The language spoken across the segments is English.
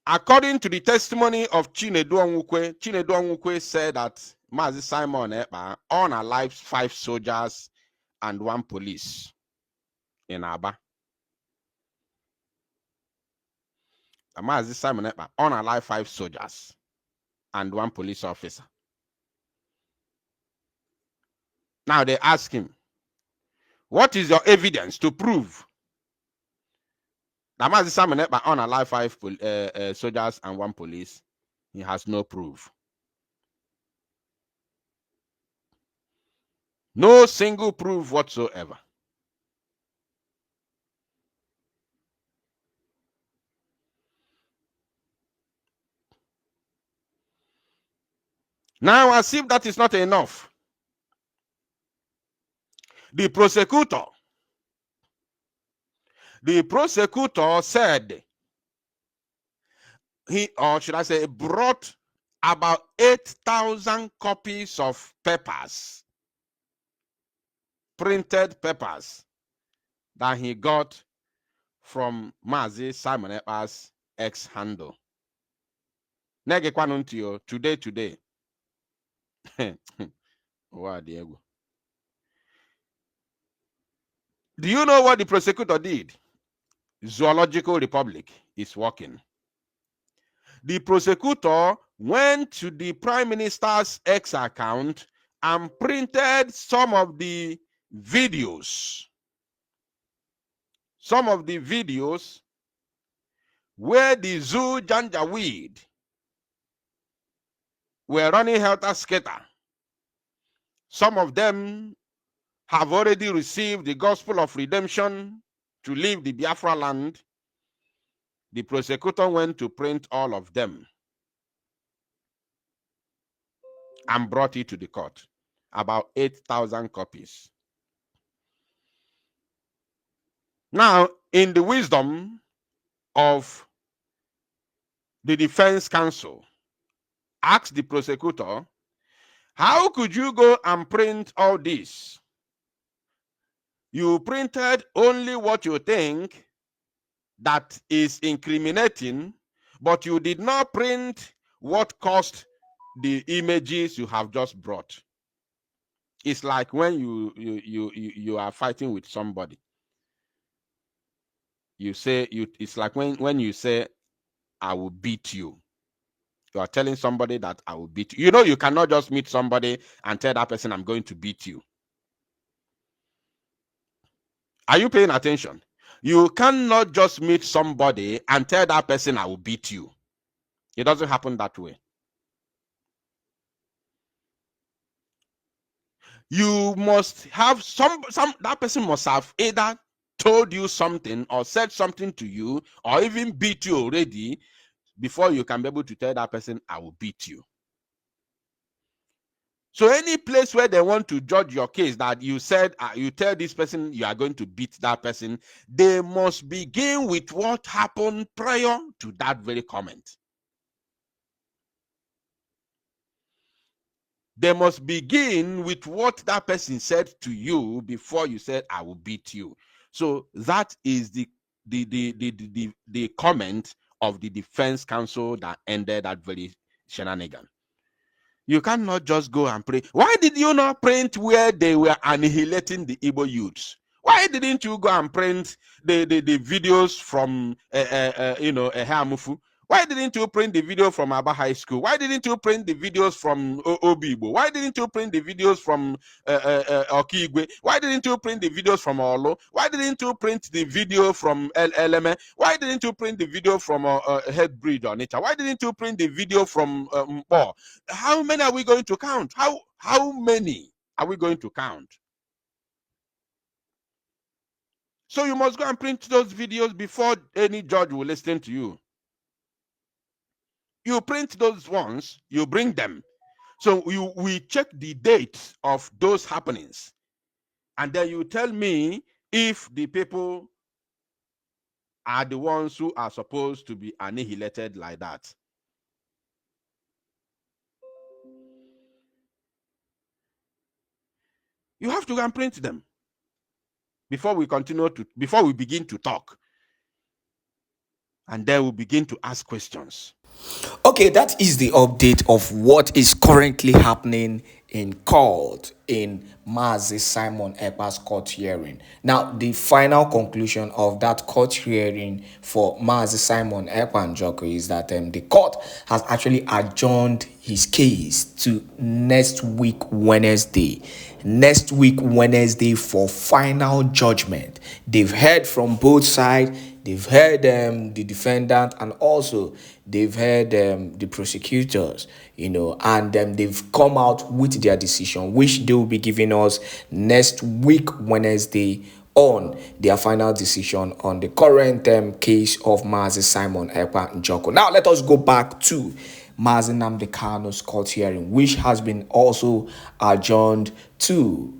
According to the testimony of Chinedu Onwukwe said that Mazi Simon Èkpá unalived 5 soldiers and 1 police in Aba. Mazi Simon Èkpá unalived 5 soldiers and 1 police officer. Now they ask him, what is your evidence to prove that Mazi Simon Èkpá unalived 5 soldiers and 1 police? He has no proof. No single proof whatsoever. Now, as if that is not enough, the prosecutor said he, or should I say, brought about 8,000 copies of papers, printed papers, that he got from Mazi Simon Èkpá's ex-handle. Nege kwanuntiyo, today. Wow, Diego. Do you know what the prosecutor did? Zoological Republic is working. The prosecutor went to the Prime Minister's X account and printed some of the videos. Some of the videos where the zoo Janjaweed were running helter-skelter. Some of them have already received the gospel of redemption to leave the Biafra land. The prosecutor went to print all of them and brought it to the court. About 8,000 copies. Now, in the wisdom of the defense counsel, asked the prosecutor, how could you go and print all this? You printed only what you think that is incriminating, but you did not print what caused the images you have just brought. It's like when you are fighting with somebody. You say it's like when you say, I will beat you. You are telling somebody that I will beat you. You know, you cannot just meet somebody and tell that person, I'm going to beat you. Are you paying attention? You cannot just meet somebody and tell that person, I will beat you. It doesn't happen that way. You must have that person must have either told you something or said something to you or even beat you already before you can be able to tell that person, I will beat you. So any place where they want to judge your case that you said, you tell this person you are going to beat that person, they must begin with what happened prior to that very comment. They must begin with what that person said to you before you said, I will beat you. So that is the comment of the defense counsel that ended that very shenanigan. You cannot just go and pray. Why did you not print where they were annihilating the Igbo youths? Why didn't you go and print the videos from Eheamufu? Why didn't you print the video from Aba High School? Why didn't you print the videos from Obibo? Why didn't you print the videos from Okigwe? Why didn't you print the videos from Olo? Why didn't you print the video from LME? Why didn't you print the video from Headbridge or Nature? Why didn't you print the video from Mpo? How many are we going to count? How many are we going to count? So you must go and print those videos before any judge will listen to you. You print those ones, you bring them. So we check the dates of those happenings. And then you tell me if the people are the ones who are supposed to be annihilated like that. You have to go and print them before we begin to talk. and then we'll begin to ask questions. Okay, that is the update of what is currently happening in court in Mazi Simon Ekpa's court hearing. Now, the final conclusion of that court hearing for Mazi Simon Ekpa Njoku is that the court has actually adjourned his case to next week Wednesday. Next week Wednesday for final judgment. They've heard from both sides. They've heard the defendant, and also they've heard the prosecutors, and they've come out with their decision, which they will be giving us next week Wednesday on their final decision on the current case of Mazi Simon Ekpa Njoku. Now let us go back to Mazi Nnamdi Kanu's court hearing, which has been also adjourned to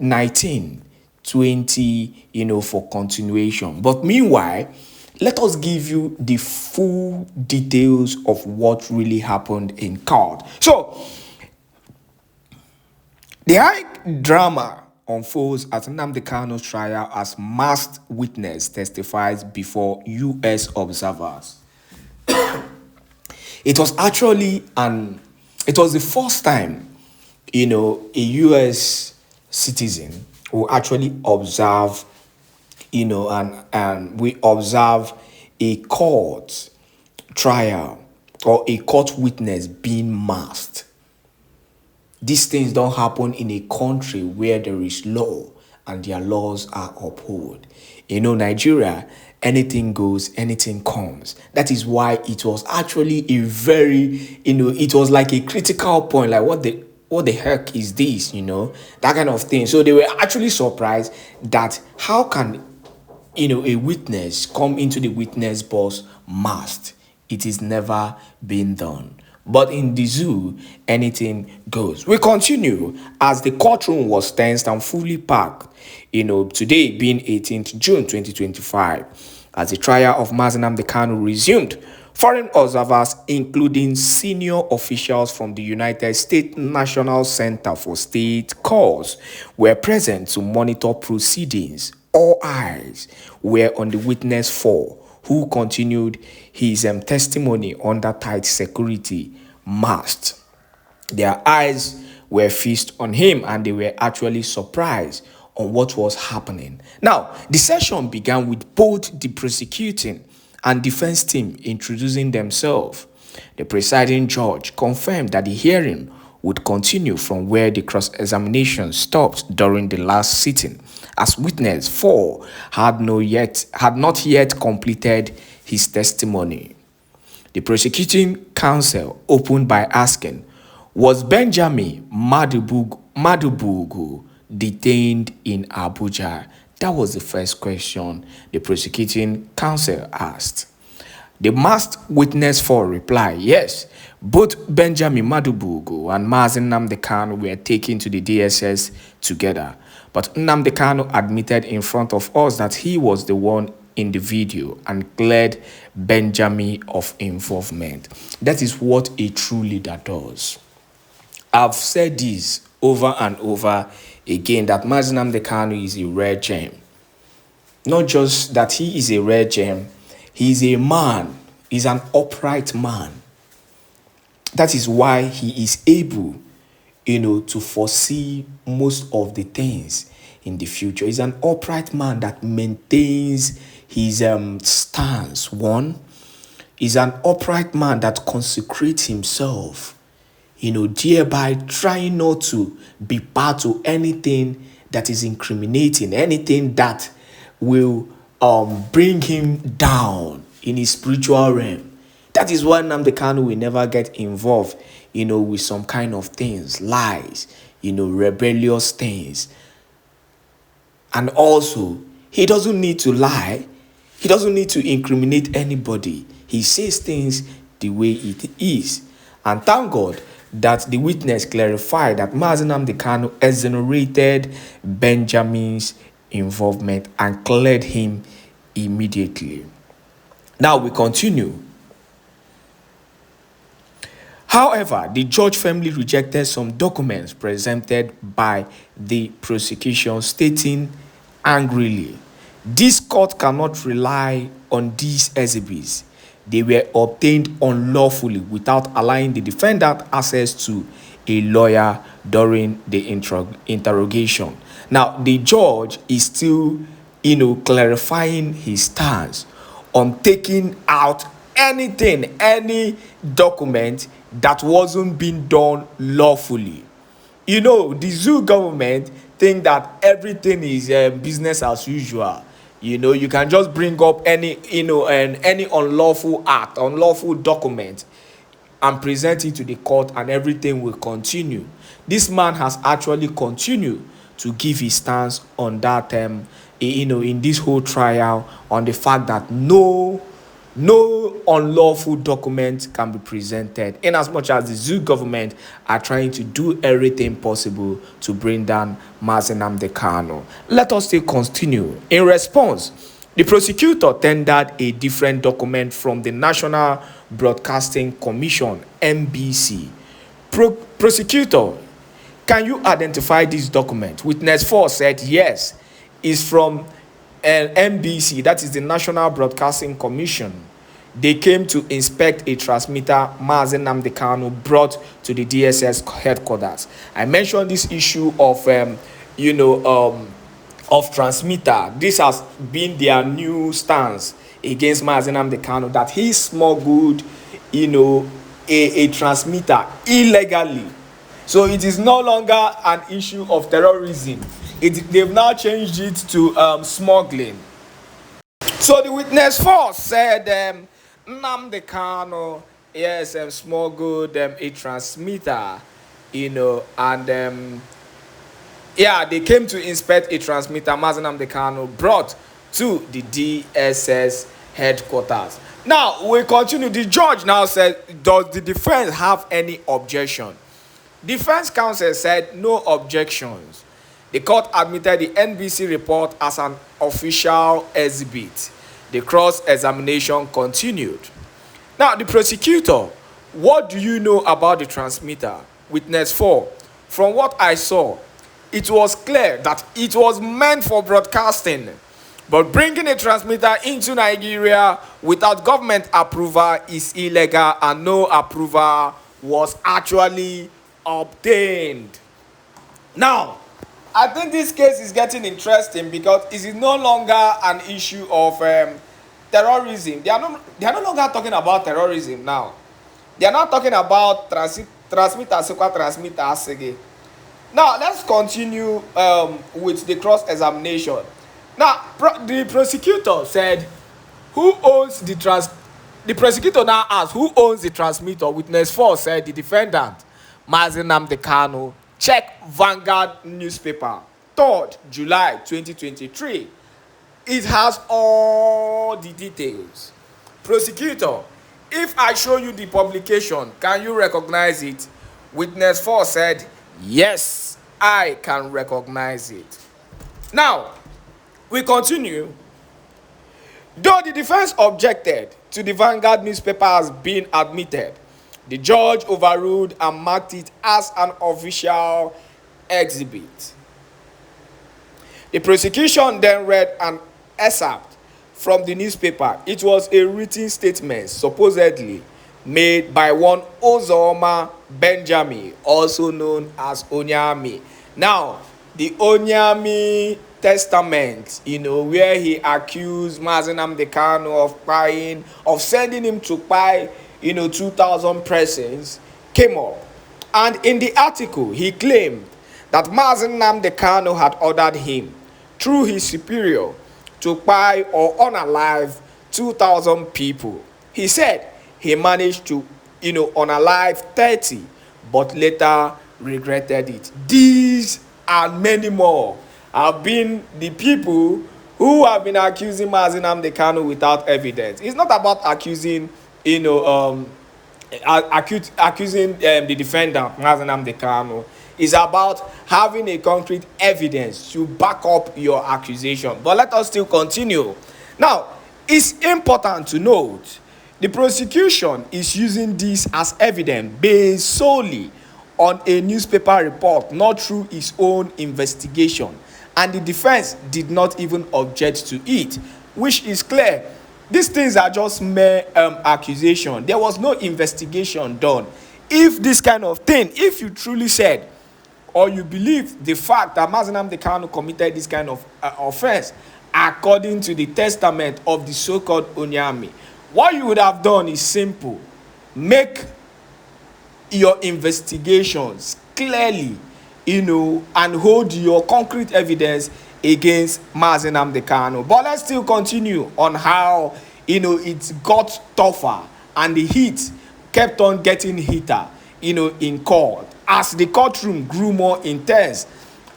19/20, for continuation. But meanwhile, let us give you the full details of what really happened in court. So, the high drama unfolds as Nnamdi Kanu's trial as masked witness testifies before U.S. observers. It was the first time, a U.S. citizen will actually observe, and we observe a court trial or a court witness being masked. These things don't happen in a country where there is law and their laws are upheld. Nigeria, anything goes, anything comes. That is why it was actually a very, it was like a critical point, like what the heck is this, that kind of thing. So they were actually surprised that how can, a witness come into the witness box masked. It is never been done. But in the zoo, anything goes. We continue as the courtroom was tensed and fully packed. Today being 18th June 2025, as the trial of Mazi Nnamdi Kanu resumed, foreign observers, including senior officials from the United States National Center for State Cause, were present to monitor proceedings. All eyes were on the witness for, who continued his testimony under tight security, masked. Their eyes were fixed on him, and they were actually surprised on what was happening. Now, the session began with both the prosecuting and defense team introducing themselves. The presiding judge confirmed that the hearing would continue from where the cross-examination stopped during the last sitting, as witness 4 had not yet completed his testimony. The prosecuting counsel opened by asking, was Benjamin Madubugu detained in Abuja? That was the first question the prosecuting counsel asked. The masked witness 4 replied, yes, both Benjamin Madubugu and Mazi Nnamdi Kanu were taken to the DSS together. But Nnamdi Kanu admitted in front of us that he was the one in the video and cleared Benjamin of involvement. That is what a true leader does. I've said this over and over again, that Mazi Nnamdi Kanu is a rare gem. Not just that he is a rare gem, he is a man, he's an upright man. That is why he is able, to foresee most of the things in the future. He's an upright man that maintains his stance. One, he's an upright man that consecrates himself, thereby trying not to be part of anything that is incriminating, anything that will bring him down in his spiritual realm. That is why Nnamdi Kanu will never get involved, with some kind of things, lies, rebellious things. And also, he doesn't need to lie. He doesn't need to incriminate anybody. He says things the way it is. And thank God that the witness clarified that Mazi Nnamdi Kanu exonerated Benjamin's involvement and cleared him immediately. Now we continue. However, the judge firmly rejected some documents presented by the prosecution, stating angrily, This court cannot rely on these exhibits. They were obtained unlawfully without allowing the defendant access to a lawyer during the interrogation. Now, the judge is still, clarifying his stance on taking out anything, any document that wasn't being done lawfully. The zoo government think that everything is business as usual. You can just bring up any any unlawful act, unlawful document, and present it to the court, and everything will continue. This man has actually continued to give his stance on that in this whole trial, on the fact that no unlawful document can be presented, in as much as the zoo government are trying to do everything possible to bring down Nnamdi Kanu. Let us still continue. In response, the prosecutor tendered a different document from the National Broadcasting Commission, NBC. Prosecutor, can you identify this document? Witness 4 said yes, it's from NBC, that is the National Broadcasting Commission. They came to inspect a transmitter Nnamdi Kanu brought to the DSS headquarters. I mentioned this issue of transmitter. This has been their new stance against Nnamdi Kanu, that he smuggled a transmitter illegally. So it is no longer an issue of terrorism. They've now changed it to smuggling. So the witness 4 said Nnamdi Kanu, yes, smuggled a transmitter, and they came to inspect a transmitter Nnamdi Kanu brought to the DSS headquarters. Now we continue. The judge now said, does the defense have any objection? Defense counsel said no objections. The court admitted the NBC report as an official exhibit. The cross-examination continued. Now, the prosecutor, what do you know about the transmitter? Witness 4, from what I saw, it was clear that it was meant for broadcasting. But bringing a transmitter into Nigeria without government approval is illegal, and no approval was actually obtained. Now, I think this case is getting interesting because it is no longer an issue of terrorism. They are no longer talking about terrorism now. They are not talking about transmitters again. Now, let's continue with the cross-examination. Now, the prosecutor said, who owns the The prosecutor now asked, who owns the transmitter? Witness 4 said, the defendant, Nnamdi Kanu. Check Vanguard newspaper, 3rd July 2023. It has all the details. Prosecutor, if I show you the publication, can you recognize it? Witness 4 said, yes, I can recognize it. Now, we continue. Though the defense objected to the Vanguard newspaper as being admitted, the judge overruled and marked it as an official exhibit. The prosecution then read an excerpt from the newspaper. It was a written statement supposedly made by one Ozoma Benjamin, also known as Onyami. Now, the Onyami testament, where he accused Nnamdi Kanu of sending him to buy 2,000 persons, came up. And in the article, he claimed that Nnamdi Kanu had ordered him, through his superior, to buy or unalive 2,000 people. He said he managed to, unalive 30, but later regretted it. These and many more have been the people who have been accusing Nnamdi Kanu without evidence. It's not about accusing accusing the defendant, Nnamdi Kanu. Is about having a concrete evidence to back up your accusation. But let us still continue. Now, it's important to note the prosecution is using this as evidence based solely on a newspaper report, not through its own investigation. and the defense did not even object to it, which is clear. These things are just mere accusation. There was no investigation done. If this kind of thing, if you truly said or you believe the fact that Nnamdi Kanu committed this kind of offense according to the testament of the so-called Onyami, what you would have done is simple: make your investigations clearly, and hold your concrete evidence against Nnamdi Kanu. But let's still continue on how it got tougher and the heat kept on getting heater in court as the courtroom grew more intense,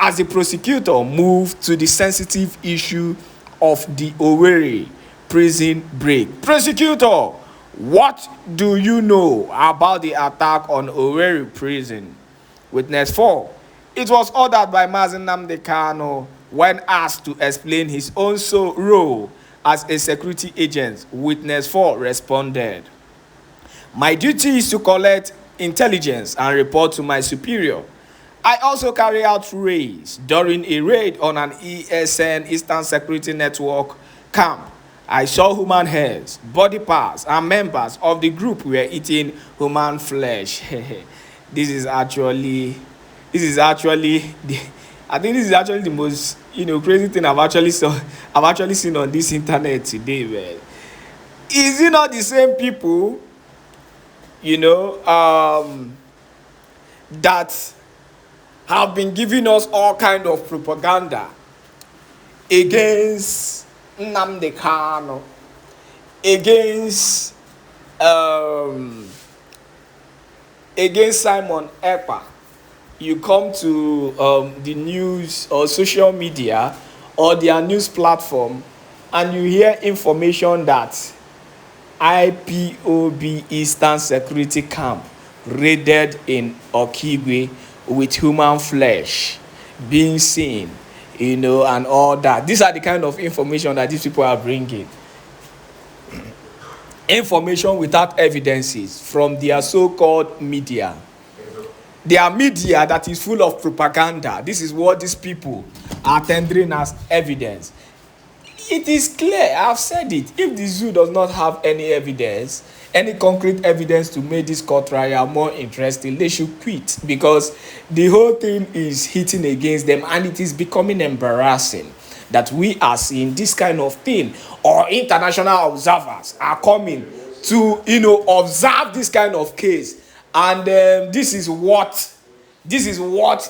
as the prosecutor moved to the sensitive issue of the Owerri prison break. Prosecutor, what do you know about the attack on Owerri prison? Witness 4. It was ordered by Nnamdi Kanu when asked to explain his own role as a security agent. Witness 4 responded, "My duty is to collect intelligence and report to my superior. I also carry out raids. During a raid on an ESN Eastern Security Network camp, I saw human heads, body parts, and members of the group were eating human flesh." This is actually the most crazy thing I've actually seen on this internet today, man. Is it not the same people that have been giving us all kind of propaganda against Nnamdi Kanu, against Simon Èkpá? You come to the news or social media or their news platform and you hear information that IPOB Eastern Security Camp raided in Okigwe with human flesh being seen, and all that. These are the kind of information that these people are bringing. Information without evidences from their so-called media. Their media that is full of propaganda. This is what these people are tendering as evidence. It is clear, I've said it. If the zoo does not have any evidence, any concrete evidence to make this court trial more interesting, they should quit, because the whole thing is hitting against them and it is becoming embarrassing that we are seeing this kind of thing, or international observers are coming to observe this kind of case, and this is what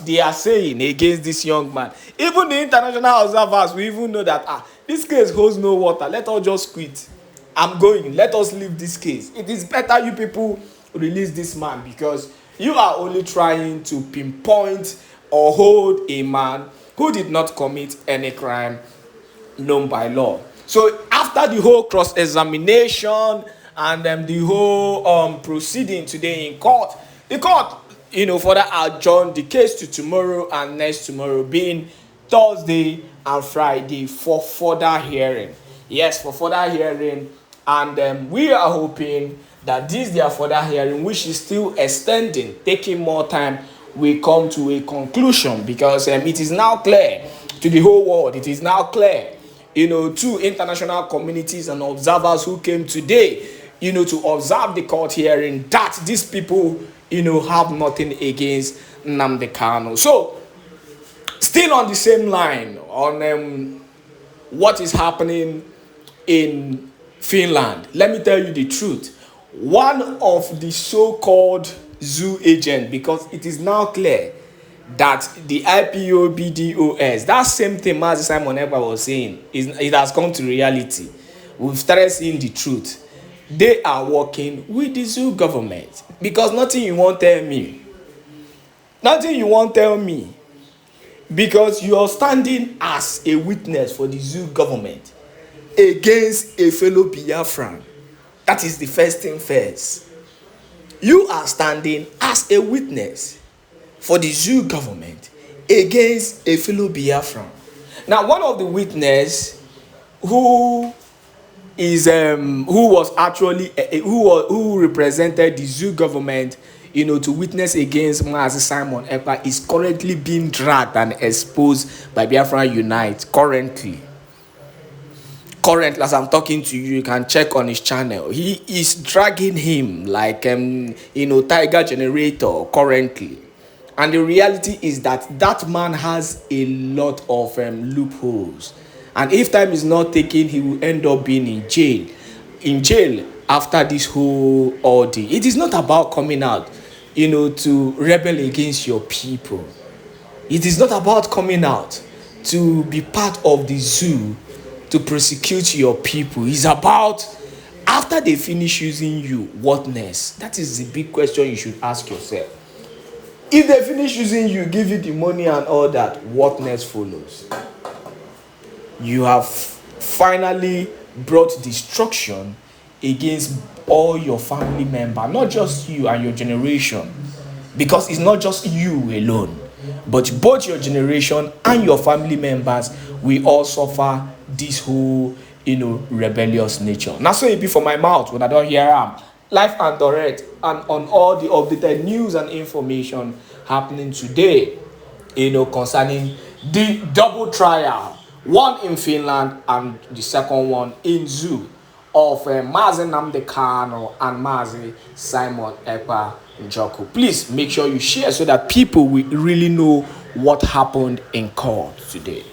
they are saying against this young man. Even the international observers will even know that this case holds no water. Let us just quit. I'm going. Let us leave this case. It is better you people release this man, because you are only trying to pinpoint or hold a man who did not commit any crime known by law. So after the whole cross-examination and the whole proceeding today in court, the court further adjourned the case to tomorrow and next tomorrow, being Thursday and Friday, for further hearing. Yes, for further hearing. And we are hoping that their further hearing, which is still extending, taking more time, will come to a conclusion, because it is now clear to the whole world, it is now clear, to international communities and observers who came today, to observe the court hearing, that these people, have nothing against Nnamdi Kanu. So, still on the same line, on what is happening in Finland, let me tell you the truth. One of the so-called zoo agents, because it is now clear that the IPOBDOS, that same thing Mazi Simon Èkpá was saying, it has come to reality. We've started seeing the truth. They are working with the zoo government, because nothing you won't tell me. Nothing you won't tell me. Because you are standing as a witness for the zoo government against a fellow Biafran. That is the first thing first. You are standing as a witness for the zoo government against a fellow Biafran. Now, one of the witnesses who was actually who represented the zoo government, to witness against Mazi Simon Ekpa is currently being dragged and exposed by Biafra Unite currently. As I'm talking to you, you can check on his channel. He is dragging him like Tiger Generator currently. And the reality is that man has a lot of loopholes. And if time is not taken, he will end up being in jail after this whole ordeal. It is not about coming out, to rebel against your people. It is not about coming out to be part of the zoo to prosecute your people. It's about, after they finish using you, what next? That is the big question you should ask yourself. If they finish using you, give you the money and all that, what next follows? You have finally brought destruction against all your family members, not just you and your generation, because it's not just you alone, but both your generation and your family members will all suffer this whole rebellious nature. Now so it be for my mouth when I don't hear live and direct and on all the updated news and information happening today, concerning the double trial, one in Finland and the second one in zoo, of Mazi Nnamdi Kanu and Mazi Simon Ekpa Njoku. Please make sure you share so that people will really know what happened in court today.